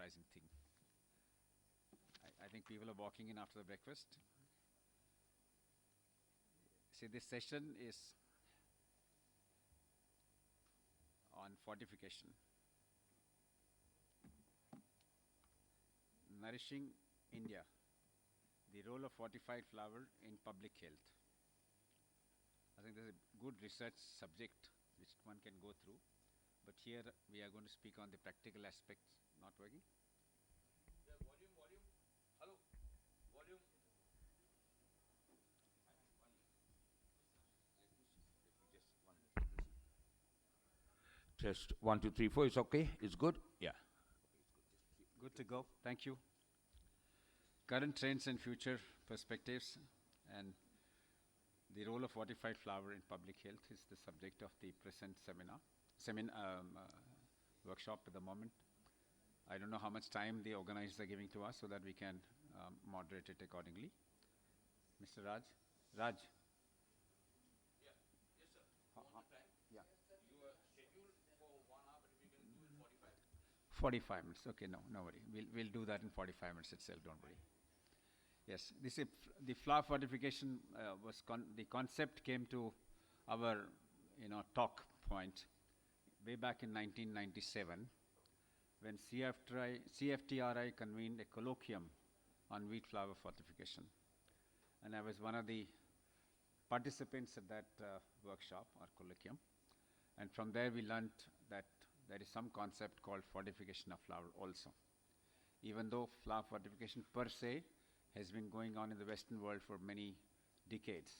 surprising thing. I think people are walking in after the breakfast. See, this session is on fortification. Nourishing India, the role of fortified flour in public health. I think there's a good research subject which one can go through, but here we are going to speak on the practical aspects. Not working? Yeah, volume. Hello, volume. Test 1, 2, 3, 4. It's okay. It's good. Yeah. Good to go. Thank you. Current trends and future perspectives, and the role of fortified flour in public health is the subject of the present workshop at the moment. I don't know how much time the organizers are giving to us so that we can moderate it accordingly. Mr. Raj? Raj? Yeah. Yes, sir. Time? Yeah. You are scheduled for 1 hour, but we can do it 45. 45 minutes. Okay, no worry. We'll do that in 45 minutes itself, don't worry. Yes, the flour fortification the concept came to our talk point way back in 1997 when CFTRI convened a colloquium on wheat flour fortification, and I was one of the participants at that workshop or colloquium, and from there we learnt that there is some concept called fortification of flour also, even though flour fortification per se has been going on in the Western world for many decades.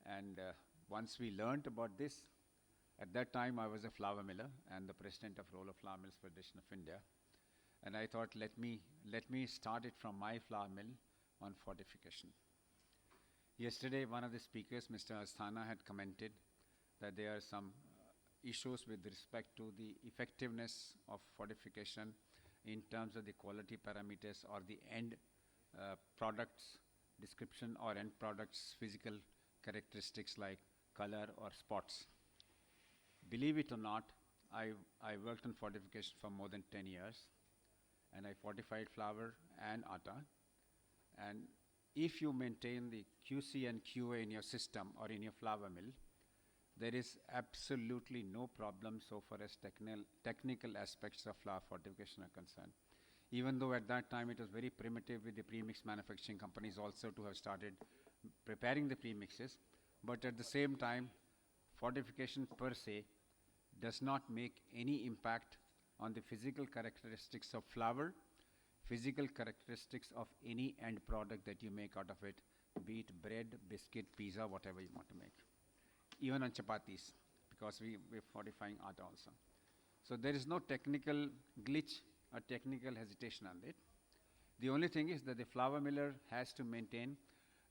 And once we learnt about this, at that time I was a flour miller and the president of Roller Flour Mills Federation of India. And I thought, let me start it from my flour mill on fortification. Yesterday, one of the speakers, Mr. Asthana, had commented that there are some issues with respect to the effectiveness of fortification in terms of the quality parameters or the end products description or end products physical characteristics like color or spots. Believe it or not, I worked on fortification for more than 10 years, and I fortified flour and atta. And if you maintain the QC and QA in your system or in your flour mill, there is absolutely no problem so far as technical aspects of flour fortification are concerned. Even though at that time it was very primitive with the premix manufacturing companies also to have started preparing the premixes, but at the same time, fortification per se does not make any impact on the physical characteristics of flour, physical characteristics of any end product that you make out of it, be it bread, biscuit, pizza, whatever you want to make. Even on chapatis, because we're fortifying atta also. So there is no technical glitch or technical hesitation on it. The only thing is that the flour miller has to maintain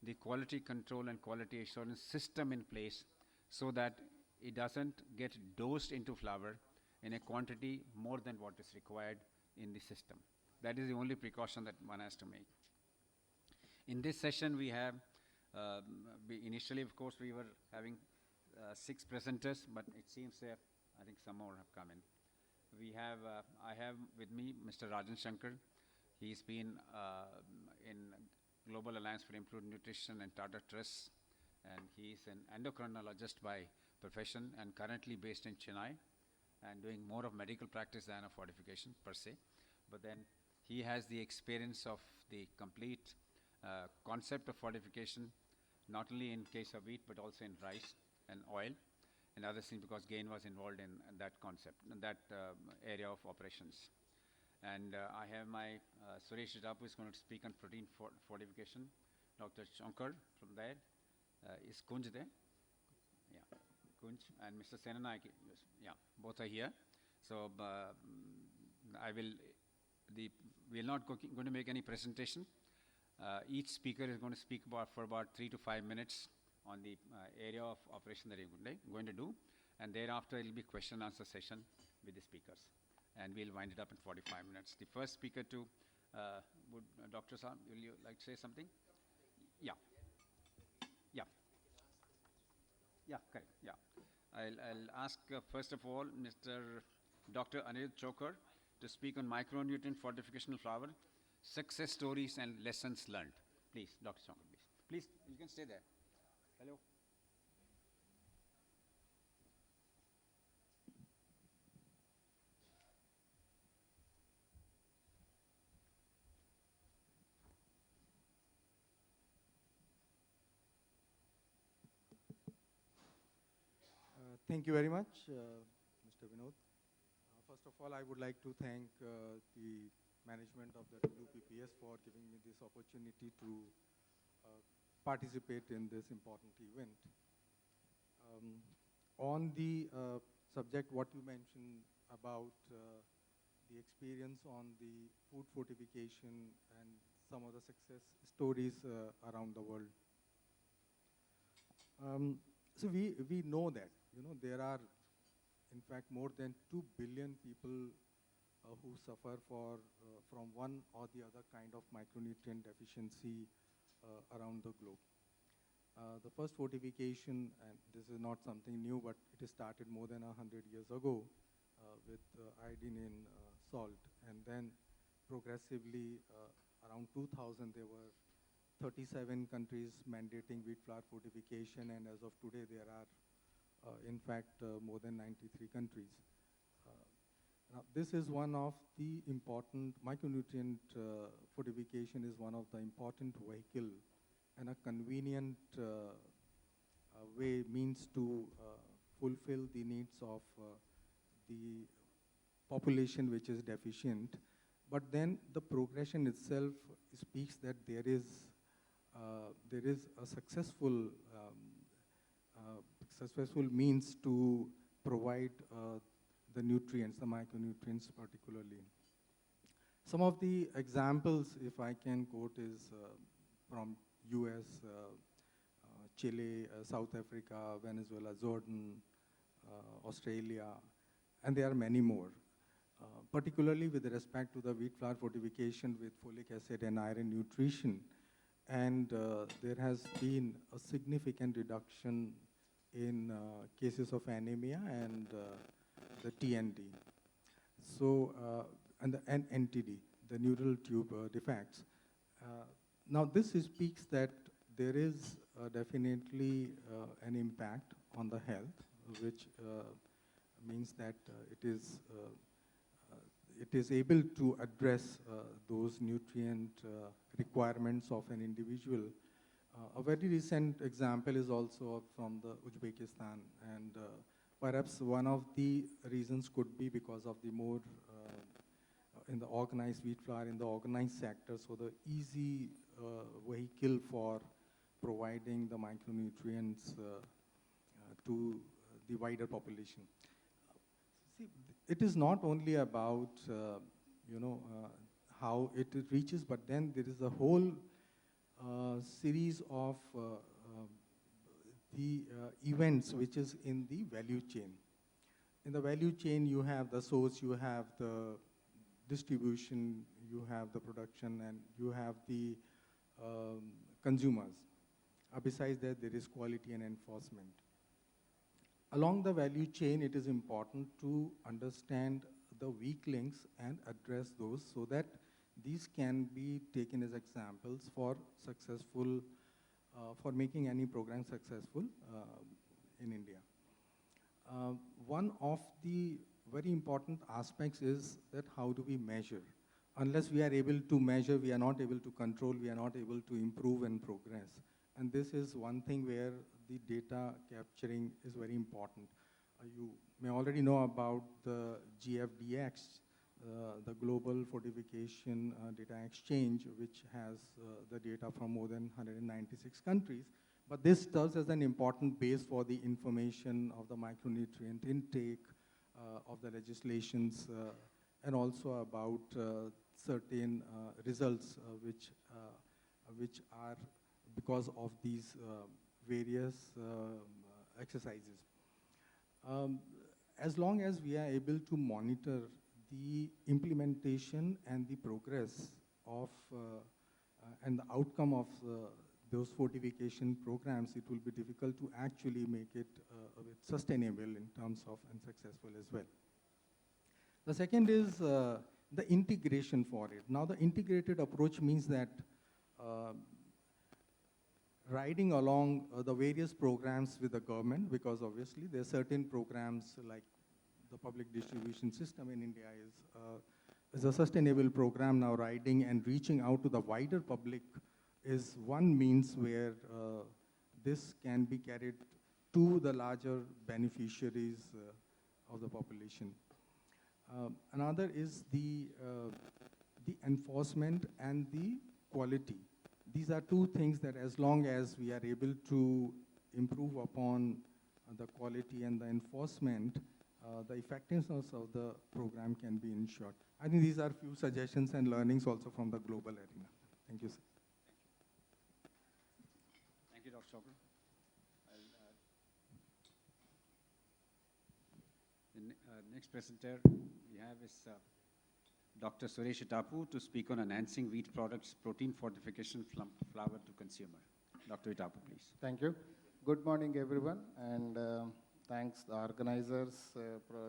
the quality control and quality assurance system in place so that it doesn't get dosed into flour in a quantity more than what is required in the system. That is the only precaution that one has to make. In this session we have, initially of course we were having 6 presenters, but it seems I think some more have come in. I have with me Mr. Rajan Sankar. He's been in Global Alliance for Improved Nutrition and Tata Trust, and he's an endocrinologist by profession and currently based in Chennai and doing more of medical practice than of fortification per se. But then he has the experience of the complete concept of fortification, not only in case of wheat but also in rice and oil and other things, because Gain was involved in that concept, in that area of operations. And I have my Suresh Itapu is going to speak on protein fortification. Dr. Chhonkar from there. Is Kunj there? Yeah, Kunj and Mr. Senanayake. Yes, yeah, both are here. So we're not going to make any presentation. Each speaker is going to speak for about 3 to 5 minutes on the area of operation that you're going to do, and thereafter it will be question and answer session with the speakers, and we'll wind it up in 45 minutes. The first speaker would Dr. Saab, will you like to say something? Yeah. Yeah, correct. Yeah. I'll ask first of all Mr. Dr. Anirudha Chhonkar. to speak on micronutrient fortification flour, success stories and lessons learned. Please, Dr. Chhonkar, please. Please, you can stay there. Hello. Thank you very much, Mr. Vinod. First of all, I would like to thank the management of the WPPS for giving me this opportunity to participate in this important event. On the subject, what you mentioned about the experience on the food fortification and some of the success stories around the world. So we know that, there are, in fact, more than 2 billion people who suffer from one or the other kind of micronutrient deficiency around the globe. The first fortification, and this is not something new, but it started more than 100 years ago with iodine in salt. And then progressively, around 2000, there were 37 countries mandating wheat flour fortification, and as of today, there are, in fact, more than 93 countries. Now, this is one of the important, micronutrient fortification is one of the important vehicle and a convenient means to fulfill the needs of the population which is deficient. But then the progression itself speaks that there is a successful means to provide the nutrients, the micronutrients particularly. Some of the examples, if I can quote, is from US, Chile, South Africa, Venezuela, Jordan, Australia, and there are many more. Particularly with respect to the wheat flour fortification with folic acid and iron nutrition. And there has been a significant reduction in cases of anemia and the TND. So, and NTD, the neural tube defects. Now this speaks that there is definitely an impact on the health, which means that it is able to address those nutrient requirements of an individual. A very recent example is also from the Uzbekistan, and perhaps one of the reasons could be because of the more in the organized wheat flour, in the organized sector, so the easy vehicle for providing the micronutrients to the wider population. See, it is not only about, how it reaches, but then there is a whole series of the events which is in the value chain. In the value chain, you have the source, you have the distribution, you have the production, and you have the consumers. Besides that, there is quality and enforcement. Along the value chain, it is important to understand the weak links and address those so that these can be taken as examples for successful, for making any program successful in India. One of the very important aspects is that how do we measure? Unless we are able to measure, we are not able to control, we are not able to improve and progress. And this is one thing where the data capturing is very important. You may already know about the GFDX, the Global Fortification Data Exchange, which has the data from more than 196 countries. But this serves as an important base for the information of the micronutrient intake, of the legislations, and also about certain results which are because of these various exercises. As long as we are able to monitor the implementation and the progress of and the outcome of those fortification programs, it will be difficult to actually make it a bit sustainable in terms of and successful as well. The second is the integration for it. Now, the integrated approach means that uh, riding along the various programs with the government, because obviously there are certain programs like the public distribution system in India is a sustainable program now, riding and reaching out to the wider public is one means where this can be carried to the larger beneficiaries of the population. Another is the enforcement and the quality. These are two things that as long as we are able to improve upon the quality and the enforcement, the effectiveness of the program can be ensured. I think these are few suggestions and learnings also from the global arena. Thank you, sir. Thank you, Dr. Chopra. The next presenter we have is Dr. Suresh Itapu to speak on enhancing wheat products protein fortification from flour to consumer. Dr. Itapu, please. Thank you. Good morning, everyone, and thanks the organizers,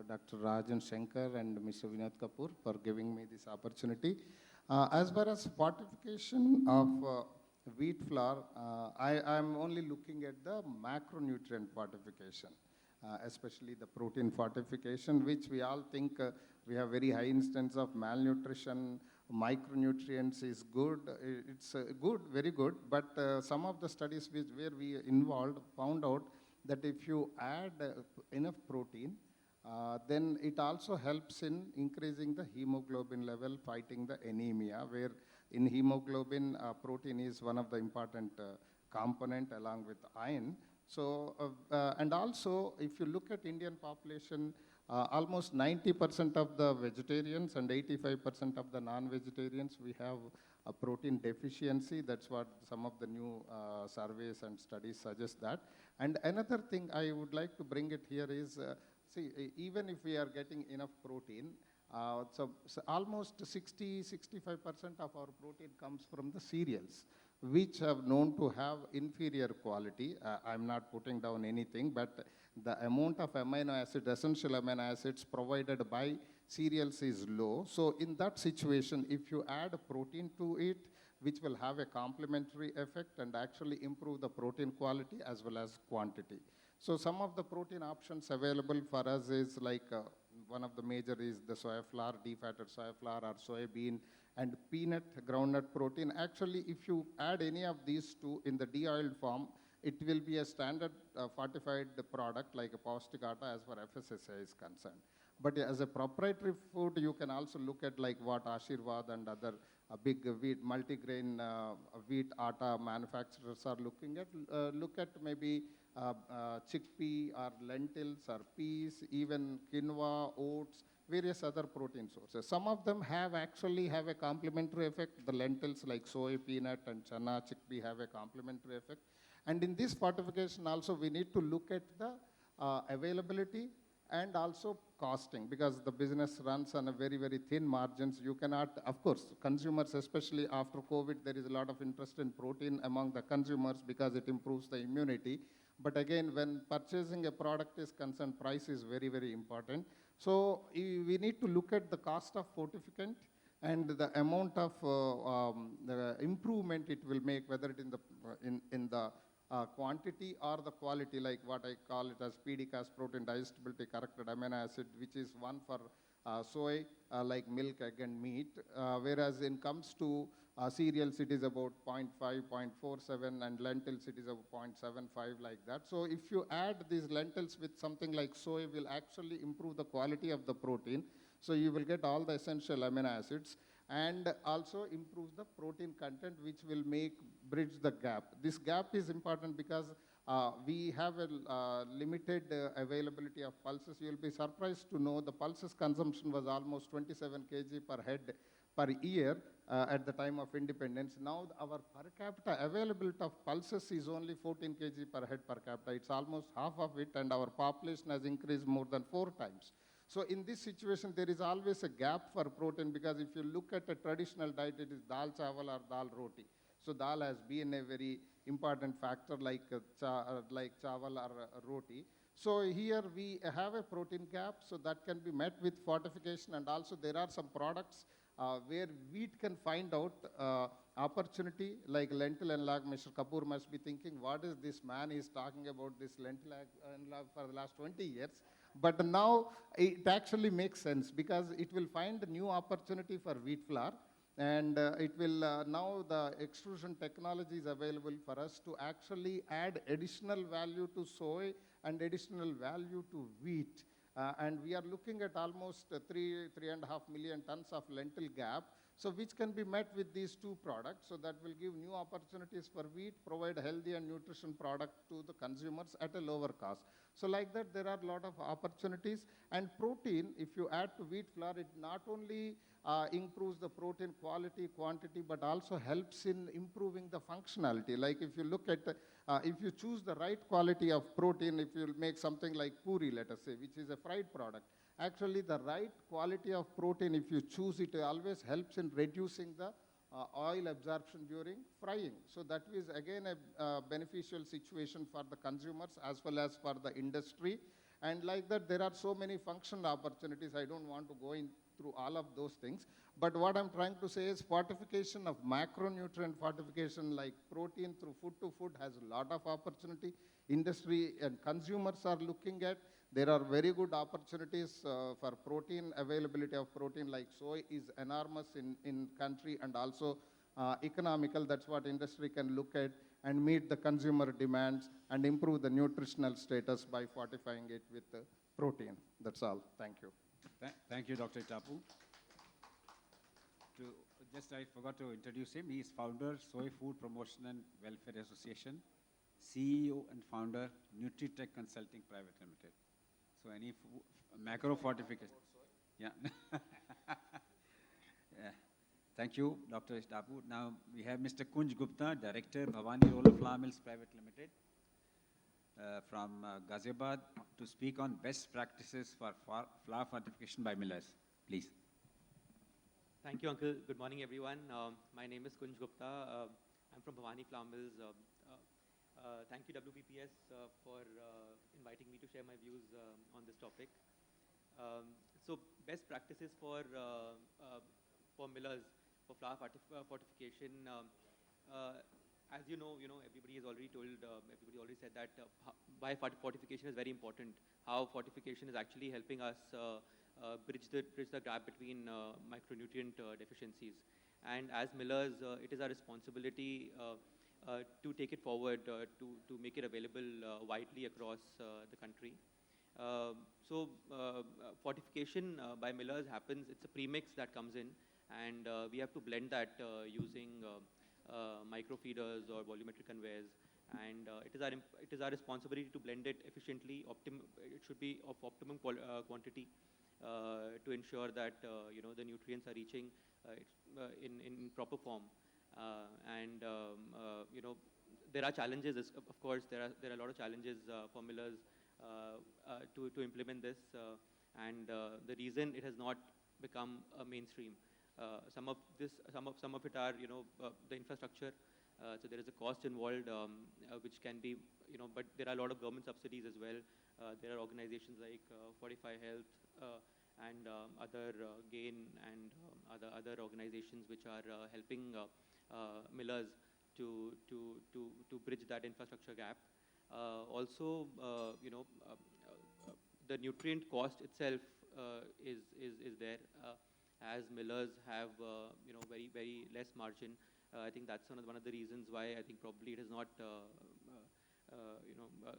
Dr. Rajan Sankar and Mr. Vinod Kapoor for giving me this opportunity. As far as fortification of wheat flour, I am only looking at the macronutrient fortification, especially the protein fortification, which we all think we have very high instance of malnutrition. Micronutrients is good, it's good, very good, but some of the studies where we involved found out that if you add enough protein, then it also helps in increasing the hemoglobin level, fighting the anemia, where in hemoglobin, protein is one of the important component along with iron. So, and also, if you look at Indian population, almost 90% of the vegetarians and 85% of the non-vegetarians, we have a protein deficiency. That's what some of the new surveys and studies suggest that. And another thing I would like to bring it here is, see, even if we are getting enough protein, so almost 65% of our protein comes from the cereals, which have known to have inferior quality. I'm not putting down anything, but the amount of amino acid, essential amino acids provided by cereals is low. So in that situation, if you add protein to it, which will have a complementary effect and actually improve the protein quality as well as quantity. So some of the protein options available for us is like, one of the major is the soy flour, defatted soy flour or soybean, and peanut groundnut protein. Actually, if you add any of these two in the de-oiled form, it will be a standard fortified product like a paustic atta as far FSSAI is concerned. But as a proprietary food, you can also look at like what Ashirvad and other big wheat, multigrain wheat atta manufacturers are looking at. Look at maybe chickpea or lentils or peas, even quinoa, oats, various other protein sources. Some of them actually have a complementary effect. The lentils like soy, peanut, and chana, chickpea have a complementary effect. And in this fortification also, we need to look at the availability and also costing, because the business runs on a very, very thin margins. You cannot, of course, consumers, especially after COVID, there is a lot of interest in protein among the consumers because it improves the immunity. But again, when purchasing a product is concerned, price is very, very important. So we need to look at the cost of fortificant and the amount of the improvement it will make, whether it in the quantity or the quality, like what I call it as PDCAS, protein digestibility corrected amino acid, which is one for soy, like milk, egg, and meat. Whereas in comes to cereals, it is about 0.5, 0.47, and lentils, it is about 0.75, like that. So if you add these lentils with something like soy, will actually improve the quality of the protein. So you will get all the essential amino acids and also improves the protein content, which will bridge the gap. This gap is important because we have a limited availability of pulses. You will be surprised to know the pulses consumption was almost 27 kg per head per year at the time of independence. Now our per capita availability of pulses is only 14 kg per head per capita. It's almost half of it, and our population has increased more than 4 times. So in this situation, there is always a gap for protein, because if you look at a traditional diet, it is dal chawal or dal roti. So dal has been a very important factor like chawal or roti. So here we have a protein gap, so that can be met with fortification, and also there are some products where wheat can find out opportunity, like lentil and lag. Mr. Kapoor must be thinking, what is this man is talking about this lentil and lag for the last 20 years? But now it actually makes sense, because it will find a new opportunity for wheat flour, and it will, now the extrusion technology is available for us to actually add additional value to soy and additional value to wheat. And we are looking at almost 3.5 million tons of lentil gap, so which can be met with these two products. So that will give new opportunities for wheat, provide healthy and nutrition product to the consumers at a lower cost. So like that, there are a lot of opportunities. And protein, if you add to wheat flour, it not only improves the protein quality, quantity, but also helps in improving the functionality. Like if you look at, if you choose the right quality of protein, if you make something like puri, let us say, which is a fried product, actually the right quality of protein, if you choose it, always helps in reducing the oil absorption during frying. So that is again a beneficial situation for the consumers as well as for the industry. And like that, there are so many functional opportunities. I don't want to go in through all of those things. But what I'm trying to say is fortification of macronutrient fortification like protein through food to food has a lot of opportunity. Industry and consumers are looking at. There are very good opportunities for protein, availability of protein like soy is enormous in country, and also economical. That's what industry can look at and meet the consumer demands and improve the nutritional status by fortifying it with protein. That's all. Thank you. Thank you, Dr. Itapu. I forgot to introduce him. He is founder, Soy Food Promotion and Welfare Association, CEO and founder, Nutritech Consulting Private Limited. So any macro fortification. Yeah. Yeah. Thank you, Dr. Itapu. Now we have Mr. Kunj Gupta, Director, Bhavani Roller Flour Mills Private Limited, from Ghaziabad, to speak on best practices for flour fortification by millers. Please. Thank you, Uncle. Good morning, everyone. My name is Kunj Gupta. I'm from Bhavani Flour Mills. Thank you, WPPS, for inviting me to share my views on this topic. So, best practices for millers for flour fortification. As you know, everybody has already told. Everybody already said that why fortification is very important. How fortification is actually helping us bridge the gap between micronutrient deficiencies. And as millers, it is our responsibility to take it forward, to make it available widely across the country. So fortification by millers happens, it's a premix that comes in, and we have to blend that using microfeeders or volumetric conveyors. And it is our responsibility to blend it efficiently. It should be of optimum quantity to ensure that the nutrients are reaching in proper form. There are challenges. Of course, there are a lot of challenges for millers to implement this, and the reason it has not become a mainstream. Some of it are the infrastructure. So there is a cost involved, which can be but there are a lot of government subsidies as well. There are organizations like Fortified and other GAIN and other organizations which are helping millers to bridge that infrastructure gap. Also, the nutrient cost itself is there, as millers have very less margin. I think that's one of the reasons why I think probably it has not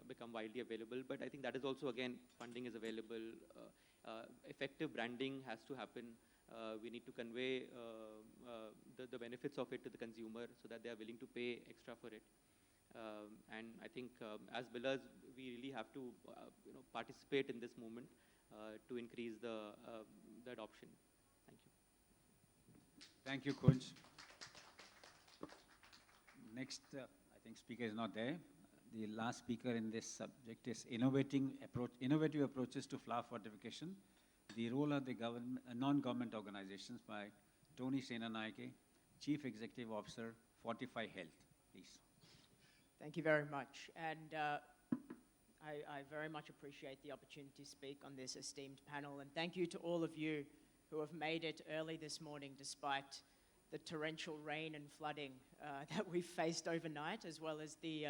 become widely available. But I think that is also, again, funding is available. Effective branding has to happen. We need to convey the benefits of it to the consumer so that they are willing to pay extra for it. And I think as millers, we really have to participate in this movement to increase the adoption. Thank you. Thank you, Kunj. Next, I think speaker is not there. The last speaker in this subject is innovative approaches to flour fortification, the role of the non-government organizations, by Tony Senanaike, Chief Executive Officer, Fortify Health. Please. Thank you very much. And I very much appreciate the opportunity to speak on this esteemed panel, and thank you to all of you who have made it early this morning despite the torrential rain and flooding that we faced overnight, as well as the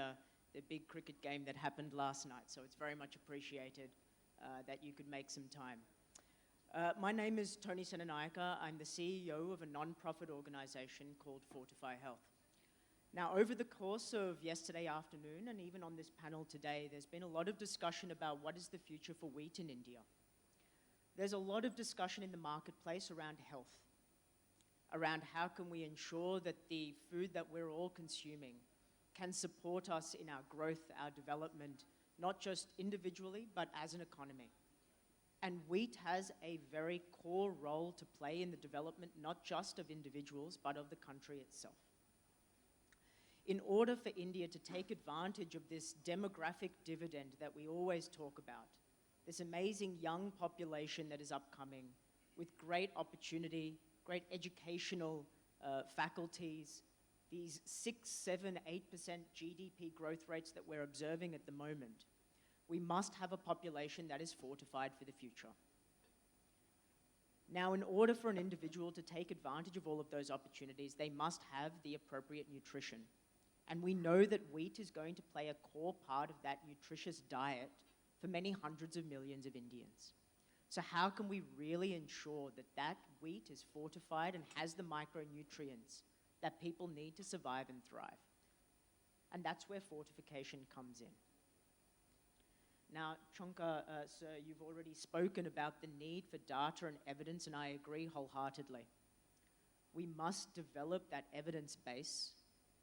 big cricket game that happened last night. So it's very much appreciated that you could make some time. My name is Tony Senanayaka. I'm the CEO of a non-profit organization called Fortified Health. Now, over the course of yesterday afternoon and even on this panel today, there's been a lot of discussion about what is the future for wheat in India. There's a lot of discussion in the marketplace around health, around how can we ensure that the food that we're all consuming can support us in our growth, our development, not just individually, but as an economy. And wheat has a very core role to play in the development, not just of individuals, but of the country itself. In order for India to take advantage of this demographic dividend that we always talk about, this amazing young population that is upcoming with great opportunity, great educational faculties, these 6, 7, 8% GDP growth rates that we're observing at the moment, we must have a population that is fortified for the future. Now, in order for an individual to take advantage of all of those opportunities, they must have the appropriate nutrition. And we know that wheat is going to play a core part of that nutritious diet for many hundreds of millions of Indians. So how can we really ensure that that wheat is fortified and has the micronutrients that people need to survive and thrive? And that's where fortification comes in. Now, Chhonkar, sir, you've already spoken about the need for data and evidence, and I agree wholeheartedly. We must develop that evidence base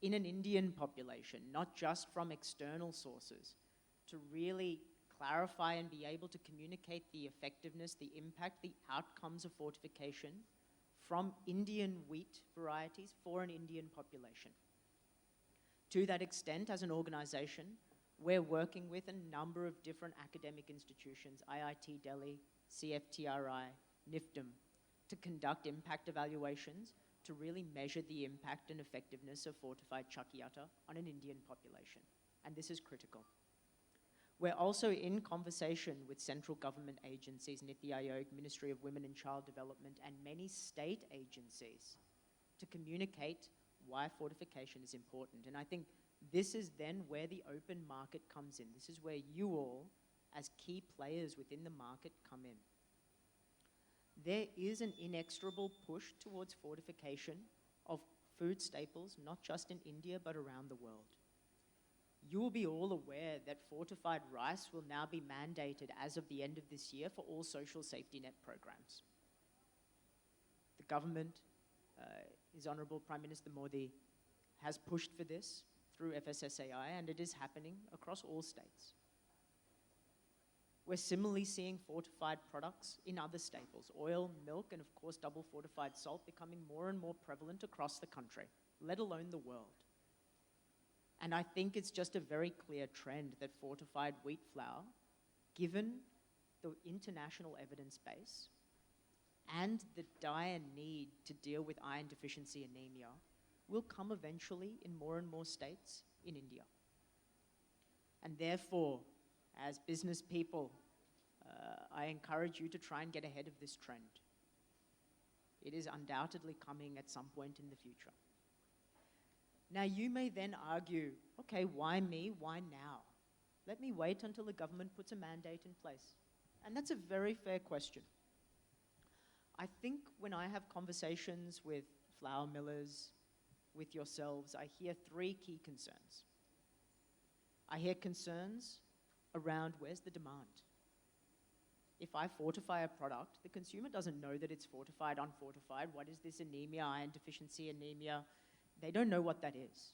in an Indian population, not just from external sources, to really clarify and be able to communicate the effectiveness, the impact, the outcomes of fortification from Indian wheat varieties for an Indian population. To that extent, as an organization, we're working with a number of different academic institutions, IIT Delhi, CFTRI, NIFTM, to conduct impact evaluations to really measure the impact and effectiveness of fortified chakiata on an Indian population. And this is critical. We're also in conversation with central government agencies, Niti Aayog, Ministry of Women and Child Development, and many state agencies to communicate why fortification is important. And I think this is then where the open market comes in. This is where you all, as key players within the market, come in. There is an inexorable push towards fortification of food staples, not just in India, but around the world. You will be all aware that fortified rice will now be mandated as of the end of this year for all social safety net programs. The government, His Honorable Prime Minister Modi, has pushed for this through FSSAI, and it is happening across all states. We're similarly seeing fortified products in other staples, oil, milk, and of course double fortified salt becoming more and more prevalent across the country, let alone the world. And I think it's just a very clear trend that fortified wheat flour, given the international evidence base and the dire need to deal with iron deficiency anemia, will come eventually in more and more states in India. And therefore, as business people, I encourage you to try and get ahead of this trend. It is undoubtedly coming at some point in the future. Now, you may then argue, okay, why me? Why now? Let me wait until the government puts a mandate in place. And that's a very fair question. I think when I have conversations with flour millers, with yourselves, I hear three key concerns. I hear concerns around where's the demand. If I fortify a product, the consumer doesn't know that it's fortified, unfortified. What is this anemia, iron deficiency anemia? They don't know what that is.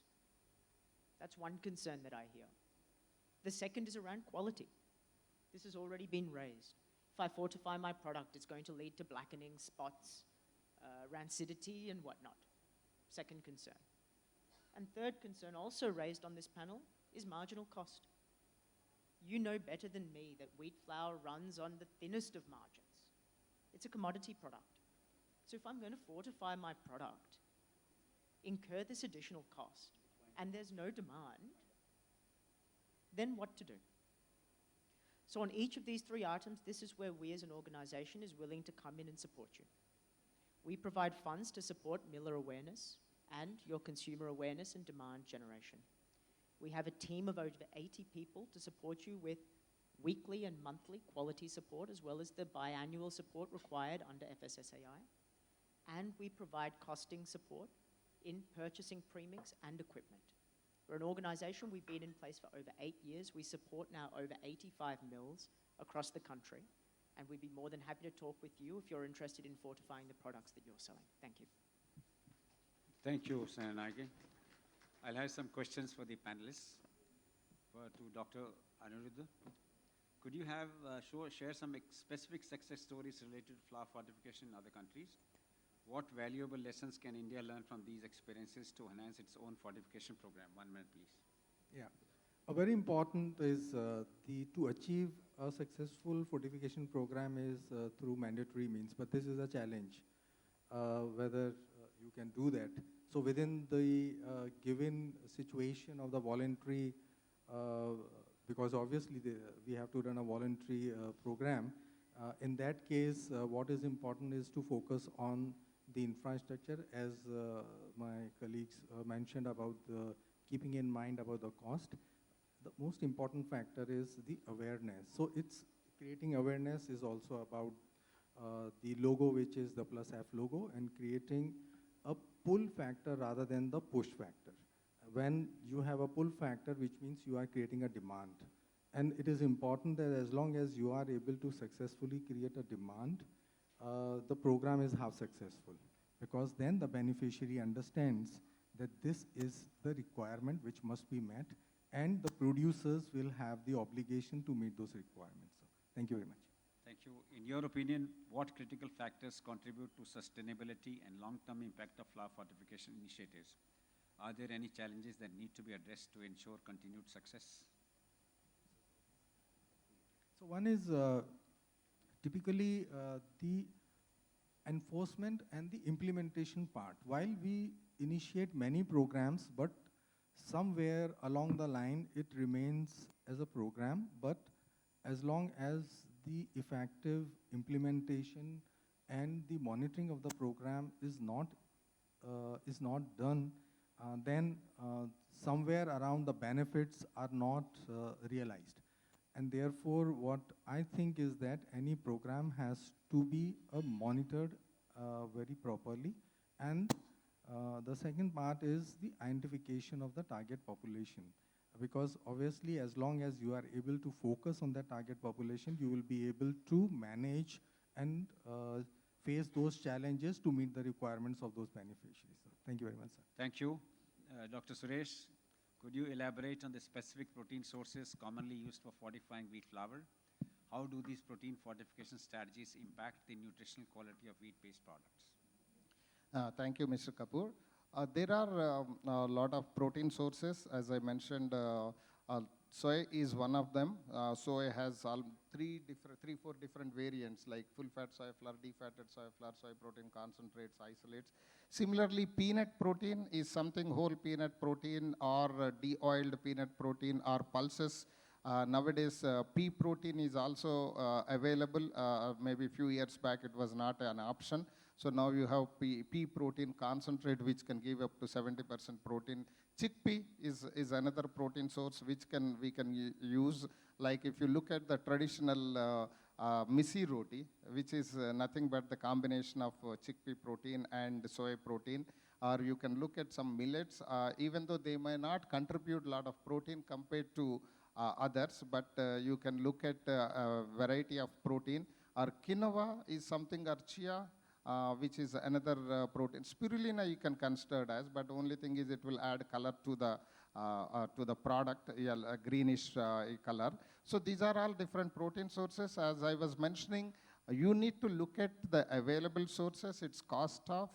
That's one concern that I hear. The second is around quality. This has already been raised. If I fortify my product, it's going to lead to blackening, spots, rancidity, and whatnot. Second concern. And third concern, also raised on this panel, is marginal cost. You know better than me that wheat flour runs on the thinnest of margins. It's a commodity product. So if I'm going to fortify my product, incur this additional cost, and there's no demand, then what to do? So on each of these three items, this is where we as an organization is willing to come in and support you. We provide funds to support miller awareness and your consumer awareness and demand generation. We have a team of over 80 people to support you with weekly and monthly quality support, as well as the biannual support required under FSSAI. And we provide costing support in purchasing premix and equipment. We're an organization, we've been in place for over 8 years. We support now over 85 mills across the country, and we'd be more than happy to talk with you if you're interested in fortifying the products that you're selling. Thank you. Thank you, Senator Naige. I'll have some questions for the panelists. To Dr. Anirudha. Could you have share some specific success stories related to flour fortification in other countries? What valuable lessons can India learn from these experiences to enhance its own fortification program? 1 minute, please. Yeah. Very important is to achieve a successful fortification program is through mandatory means, but this is a challenge, whether you can do that. So within the given situation of the voluntary, because obviously we have to run a voluntary program, in that case, what is important is to focus on the infrastructure, as my colleagues mentioned about keeping in mind about the cost. The most important factor is the awareness. So it's creating awareness is also about the logo, which is the plus F logo, and creating a pull factor rather than the push factor. When you have a pull factor, which means you are creating a demand. And it is important that as long as you are able to successfully create a demand, the program is half successful, because then the beneficiary understands that this is the requirement which must be met, and the producers will have the obligation to meet those requirements. So, thank you very much. Thank you. In your opinion, what critical factors contribute to sustainability and long-term impact of flour fortification initiatives? Are there any challenges that need to be addressed to ensure continued success? So one is typically the enforcement and the implementation part. While we initiate many programs, but somewhere along the line it remains as a program, but as long as the effective implementation and the monitoring of the program is not done, then somewhere around the benefits are not realized. And therefore, what I think is that any program has to be monitored very properly. And the second part is the identification of the target population. Because obviously, as long as you are able to focus on the target population, you will be able to manage and face those challenges to meet the requirements of those beneficiaries. So, thank you very much, sir. Thank you. Dr. Suresh, could you elaborate on the specific protein sources commonly used for fortifying wheat flour? How do these protein fortification strategies impact the nutritional quality of wheat-based products? Thank you, Mr. Kapoor. There are a lot of protein sources. As I mentioned, soy is one of them. Soy has three, four different variants, like full-fat soy flour, defatted soy flour, soy protein concentrates, isolates. Similarly, peanut protein is something, whole peanut protein or de-oiled peanut protein or pulses. Nowadays, pea protein is also available. Maybe a few years back, it was not an option. So now you have pea protein concentrate, which can give up to 70% protein. Chickpea is another protein source which we can use. Like if you look at the traditional misi roti, which is nothing but the combination of chickpea protein and soy protein. Or you can look at some millets, even though they may not contribute a lot of protein compared to others, but you can look at a variety of protein. Or quinoa is something, or chia, which is another protein. Spirulina you can consider as, but the only thing is it will add color to the product, a greenish color. So these are all different protein sources. As I was mentioning, you need to look at the available sources, its cost of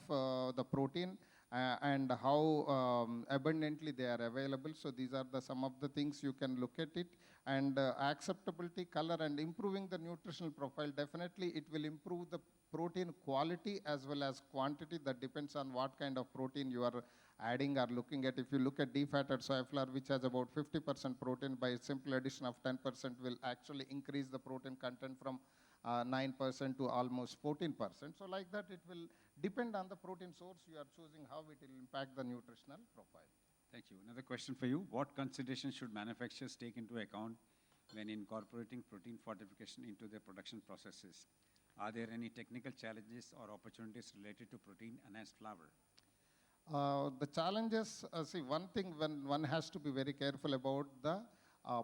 the protein, and how abundantly they are available. So these are some of the things you can look at it. And acceptability, color, and improving the nutritional profile. Definitely it will improve the protein quality as well as quantity. That depends on what kind of protein you are adding or looking at. If you look at defatted soy flour, which has about 50% protein, by simple addition of 10% will actually increase the protein content from 9% to almost 14%. So like that, it will depend on the protein source you are choosing, how it will impact the nutritional profile. Thank you. Another question for you. What considerations should manufacturers take into account when incorporating protein fortification into their production processes? Are there any technical challenges or opportunities related to protein-enhanced flour? The challenges, see, one thing when one has to be very careful about the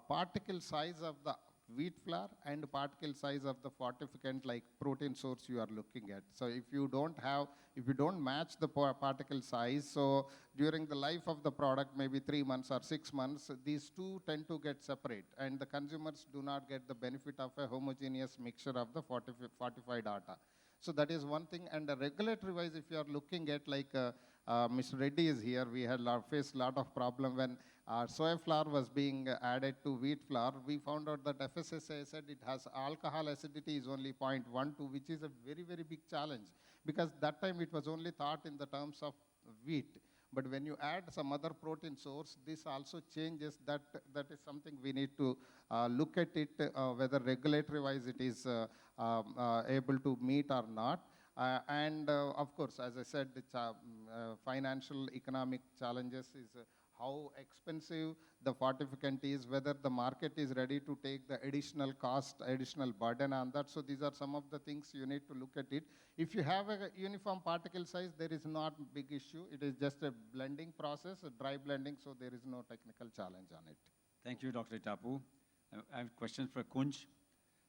particle size of the wheat flour and particle size of the fortificant like protein source you are looking at. So if you don't match the particle size, so during the life of the product, maybe 3 months or 6 months, these two tend to get separate, and the consumers do not get the benefit of a homogeneous mixture of the fortified atta. So that is one thing. And regulatory wise, if you are looking at like Mr. Reddy is here, we had faced a lot of problem when soy flour was being added to wheat flour. We found out that FSSAI said it has alcohol acidity is only 0.12, which is a very, very big challenge, because that time it was only thought in the terms of wheat. But when you add some other protein source, this also changes. That is something we need to look at it, whether regulatory-wise it is able to meet or not. Of course, as I said, the financial economic challenges is how expensive the fortificant is, whether the market is ready to take the additional cost, additional burden on that. So these are some of the things you need to look at it. If you have a uniform particle size, there is not a big issue. It is just a blending process, a dry blending, so there is no technical challenge on it. Thank you, Dr. Itapu. I have a question for Kunj.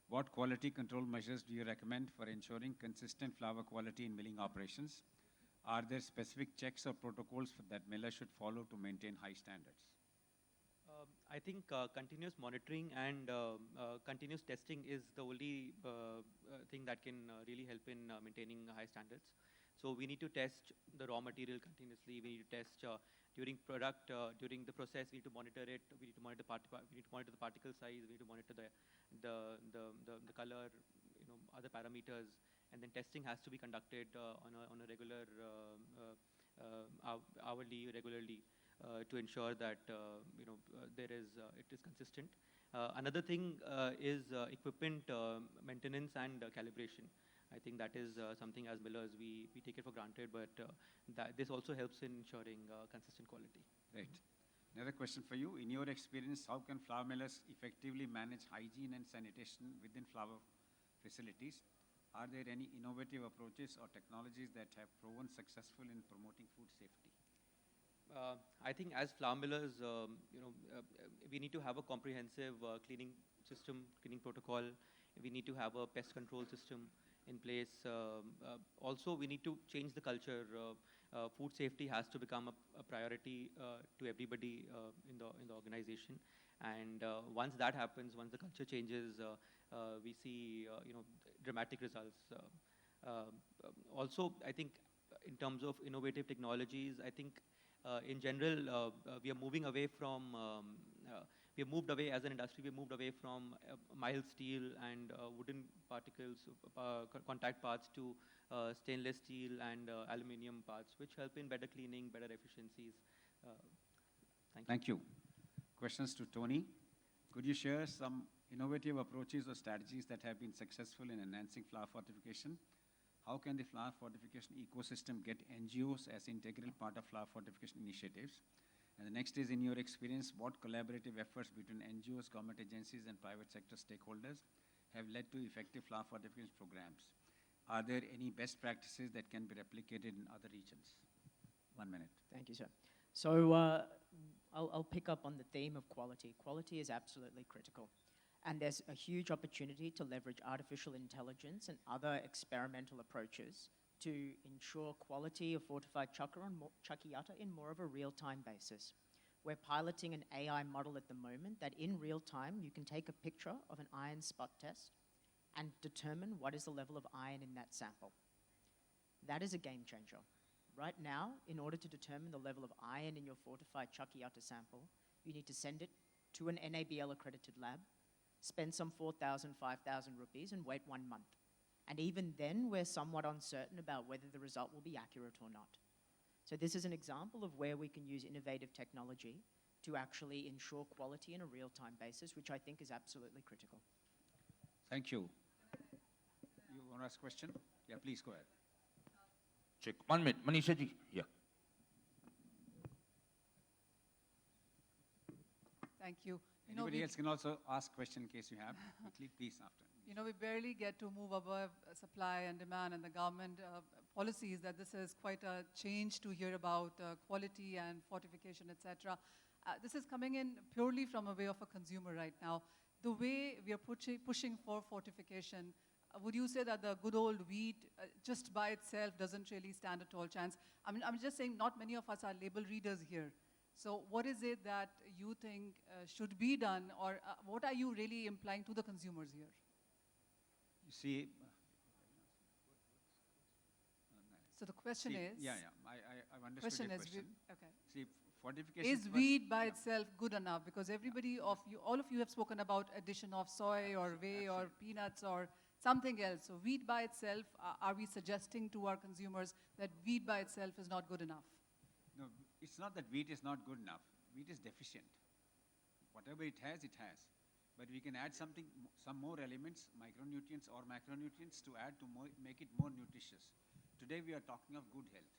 What quality control measures do you recommend for ensuring consistent flour quality in milling operations? Are there specific checks or protocols that millers should follow to maintain high standards? I think continuous monitoring and continuous testing is the only thing that can really help in maintaining high standards. So we need to test the raw material continuously. We need to test during during the process. We need to monitor it. We need to monitor the particle size. We need to monitor the color, other parameters. And then testing has to be conducted on a regular, regularly, to ensure that it is consistent. Another thing is equipment maintenance and calibration. I think that is something as millers we take it for granted, but this also helps in ensuring consistent quality. Right. Another question for you. In your experience, how can flour millers effectively manage hygiene and sanitation within flour facilities? Are there any innovative approaches or technologies that have proven successful in promoting food safety? I think as flour millers, we need to have a comprehensive cleaning system, cleaning protocol. We need to have a pest control system in place. Also, we need to change the culture. Food safety has to become a priority to everybody in the organization. And once that happens, once the culture changes, we see dramatic results. Also, I think in terms of innovative technologies, I think in general we are moving away from. We have moved away as an industry. We have moved away from mild steel and wooden particles, contact parts, to stainless steel and aluminium parts, which help in better cleaning, better efficiencies. Thank you. Questions to Tony. Could you share some innovative approaches or strategies that have been successful in enhancing flour fortification? How can the flour fortification ecosystem get NGOs as integral part of flour fortification initiatives? And the next is, in your experience, what collaborative efforts between NGOs, government agencies, and private sector stakeholders have led to effective flour fortification programs? Are there any best practices that can be replicated in other regions? 1 minute. Thank you, sir. So I'll pick up on the theme of quality. Quality is absolutely critical. And there's a huge opportunity to leverage artificial intelligence and other experimental approaches to ensure quality of fortified chakki atta in more of a real-time basis. We're piloting an AI model at the moment that in real time you can take a picture of an iron spot test and determine what is the level of iron in that sample. That is a game changer. Right now, in order to determine the level of iron in your fortified Chakiyata sample, you need to send it to an NABL accredited lab, spend some 4,000, 5,000 rupees and wait 1 month. And even then, we're somewhat uncertain about whether the result will be accurate or not. So this is an example of where we can use innovative technology to actually ensure quality on a real-time basis, which I think is absolutely critical. Thank you. You want to ask a question? Yeah, please go ahead. Check. 1 minute. Manisha ji. Yeah. Thank you. You know, Anybody else can also ask question in case you have. Quickly, please, after. you know, we barely get to move above supply and demand and the government policies that this is quite a change to hear about quality and fortification, etc. This is coming in purely from a way of a consumer right now. The way we are pushing for fortification, would you say that the good old wheat just by itself doesn't really stand a tall chance? I mean, I'm just saying not many of us are label readers here. So what is it that you think should be done, or what are you really implying to the consumers here? You see, So the question is... Yeah, I've understood your question. Okay. See, fortification... Is wheat by itself good enough? Because everybody of you, all of you have spoken about addition of soy or whey or peanuts or something else. So wheat by itself, are we suggesting to our consumers that wheat by itself is not good enough? No, it's not that wheat is not good enough. Wheat is deficient. Whatever it has, it has. But we can add some more elements, micronutrients or macronutrients, to add to make it more nutritious. Today we are talking of good health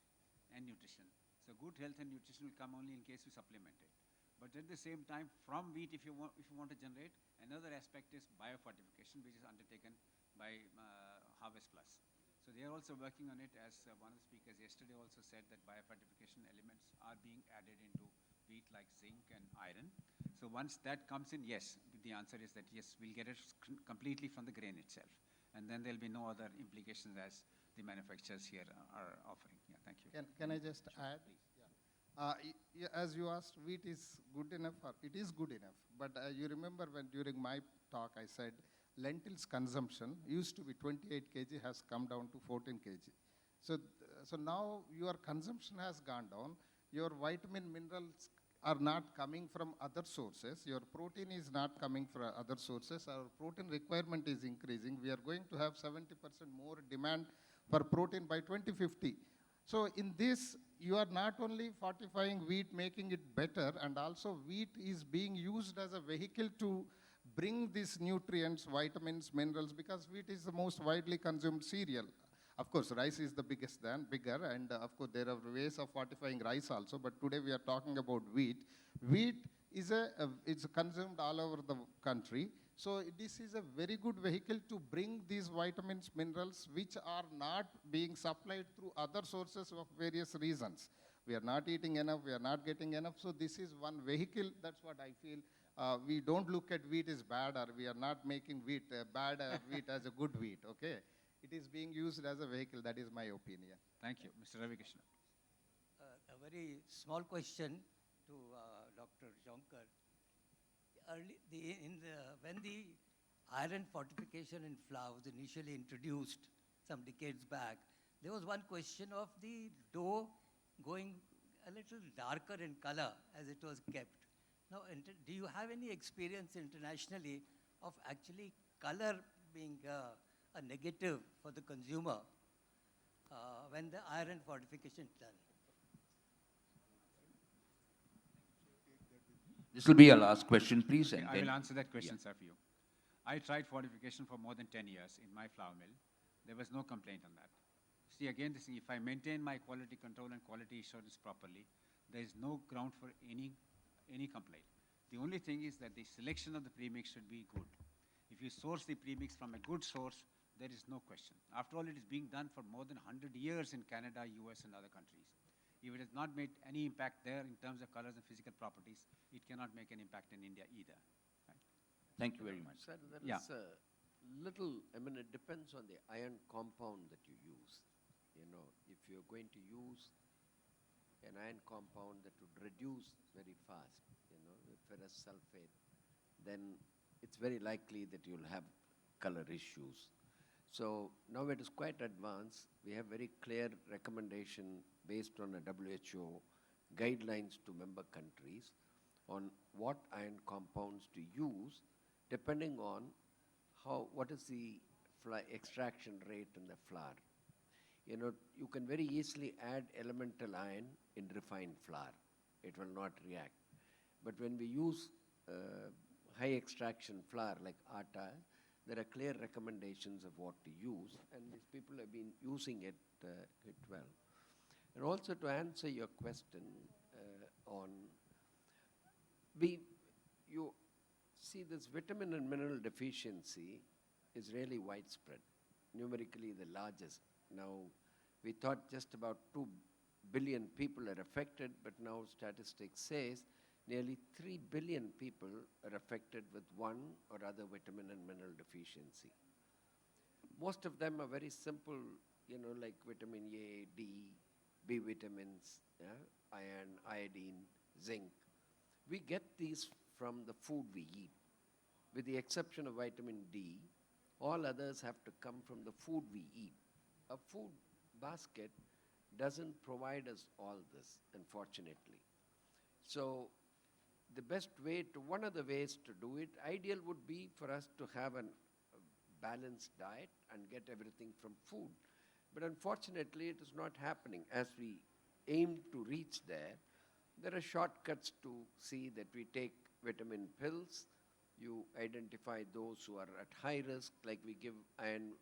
and nutrition. So good health and nutrition will come only in case we supplement it. But at the same time, from wheat, if you want to generate, another aspect is biofortification, which is undertaken by Harvest Plus. So they are also working on it, as one of the speakers yesterday also said that biofortification elements are being added into wheat like zinc and iron. So once that comes in, yes, the answer is that yes, we'll get it completely from the grain itself. And then there'll be no other implications as the manufacturers here are offering. Yeah, thank you. Can I just add? Yeah. As you asked, wheat is good enough, or it is good enough. But you remember when during my talk I said lentils consumption used to be 28 kg, has come down to 14 kg. So now your consumption has gone down. Your vitamin minerals are not coming from other sources. Your protein is not coming from other sources. Our protein requirement is increasing. We are going to have 70% more demand for protein by 2050. So in this, you are not only fortifying wheat, making it better, and also wheat is being used as a vehicle to bring these nutrients, vitamins, minerals, because wheat is the most widely consumed cereal. Of course, rice is the bigger, and of course there are ways of fortifying rice also, but today we are talking about wheat. Wheat is it's consumed all over the country. So this is a very good vehicle to bring these vitamins, minerals, which are not being supplied through other sources of various reasons. We are not eating enough, we are not getting enough, so this is one vehicle. That's what I feel. We don't look at wheat as bad, or we are not making wheat bad wheat as a good wheat, okay? It is being used as a vehicle. That is my opinion. Thank you. Mr. Ravi Krishna. A very small question to Dr. Chhonkar. When the iron fortification in flour was initially introduced some decades back, there was one question of the dough going a little darker in color as it was kept. Now, do you have any experience internationally of actually color being a negative for the consumer when the iron fortification is done? This will be our last question, please. Okay, And I then will answer that question, sir, for you. I tried fortification for more than 10 years in my flour mill. There was no complaint on that. See, again, if I maintain my quality control and quality assurance properly, there is no ground for any complaint. The only thing is that the selection of the premix should be good. If you source the premix from a good source, there is no question. After all, it is being done for more than 100 years in Canada, US, and other countries. If it has not made any impact there in terms of colors and physical properties, it cannot make an impact in India either. Right? thank you very much. Sir, there Yeah. is a little, I mean, it depends on the iron compound that you use. You know, if you're going to use an iron compound that would reduce very fast, you know, with ferrous sulfate, then it's very likely that you'll have color issues. So now it is quite advanced. We have very clear recommendation based on a WHO guidelines to member countries on what iron compounds to use depending on what is the extraction rate in the flour. You know, you can very easily add elemental iron in refined flour. It will not react. But when we use high extraction flour like atta, there are clear recommendations of what to use, and these people have been using it well. And also to answer your question on, you see this vitamin and mineral deficiency is really widespread, numerically the largest. Now, we thought just about 2 billion people are affected, but now statistics says nearly 3 billion people are affected with one or other vitamin and mineral deficiency. Most of them are very simple, you know, like vitamin A, D, B vitamins, iron, iodine, zinc. We get these from the food we eat. With the exception of vitamin D, all others have to come from the food we eat. A food basket doesn't provide us all this, unfortunately. So the best way to, one of the ways to do it, ideal would be for us to have a balanced diet and get everything from food. But unfortunately, it is not happening. As we aim to reach there, there are shortcuts to see that we take vitamin pills. You identify those who are at high risk, like we give iron,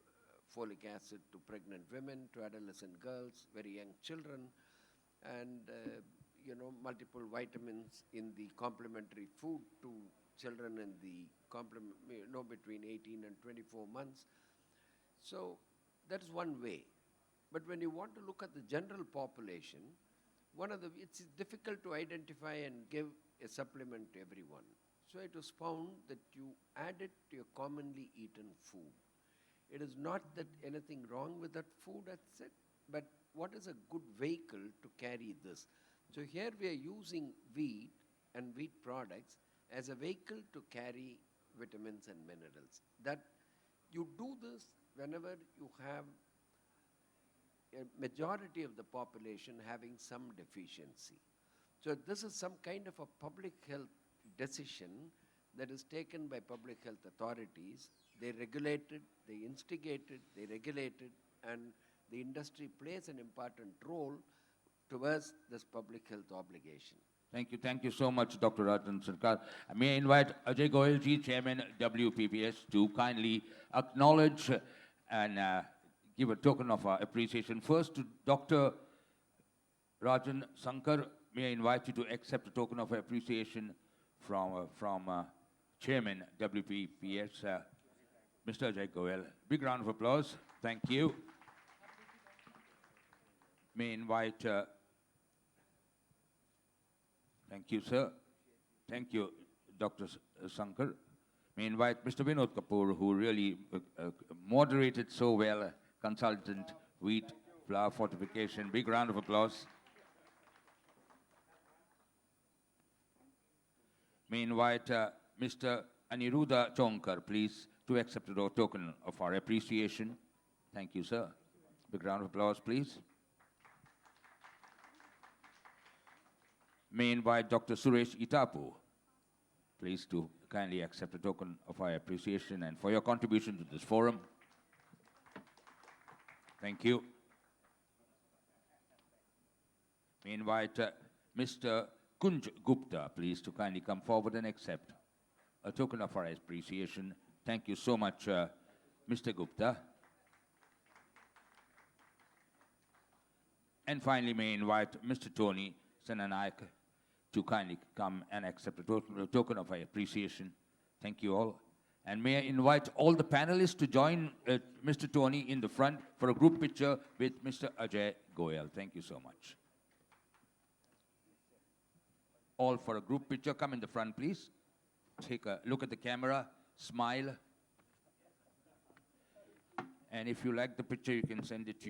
folic acid to pregnant women, to adolescent girls, very young children, and you know, multiple vitamins in the complementary food to children in the between 18 and 24 months. So that is one way. But when you want to look at the general population, it's difficult to identify and give a supplement to everyone. So it was found that you add it to your commonly eaten food. It is not that anything wrong with that food, that's it, but what is a good vehicle to carry this? So here we are using wheat and wheat products as a vehicle to carry vitamins and minerals. That you do this whenever you have a majority of the population having some deficiency. So this is some kind of a public health decision that is taken by public health authorities. They regulate it, they instigate it, they regulate it, and the industry plays an important role towards this public health obligation. Thank you so much, Dr. Rajan Sankar. May I invite Ajay Goyalji, Chairman WPPS, to kindly acknowledge and give a token of our appreciation. First to Dr. Rajan Sankar, may I invite you to accept a token of appreciation from Chairman WPPS, Mr. Ajay Goyal. Big round of applause. Thank you. May I invite, thank you, sir. Thank you, Dr. Sankar. May I invite Mr. Vinod Kapoor, who really moderated so well, consultant, Wheat Flour Fortification. Big round of applause. May I invite Mr. Anirudha Chhonkar, please, to accept a token of our appreciation. Thank you, sir. Big round of applause, please. May I invite Dr. Suresh Itapu, please, to kindly accept a token of our appreciation and for your contribution to this forum. Thank you. May I invite Mr. Kunj Gupta, please, to kindly come forward and accept a token of our appreciation. Thank you so much, Mr. Gupta. And finally, may I invite Mr. Tony Senanaik to kindly come and accept a token of our appreciation. Thank you all. And may I invite all the panelists to join Mr. Tony in the front for a group picture with Mr. Ajay Goyal. Thank you so much. All for a group picture. Come in the front, please. Take a look at the camera, smile. And if you like the picture, you can send it to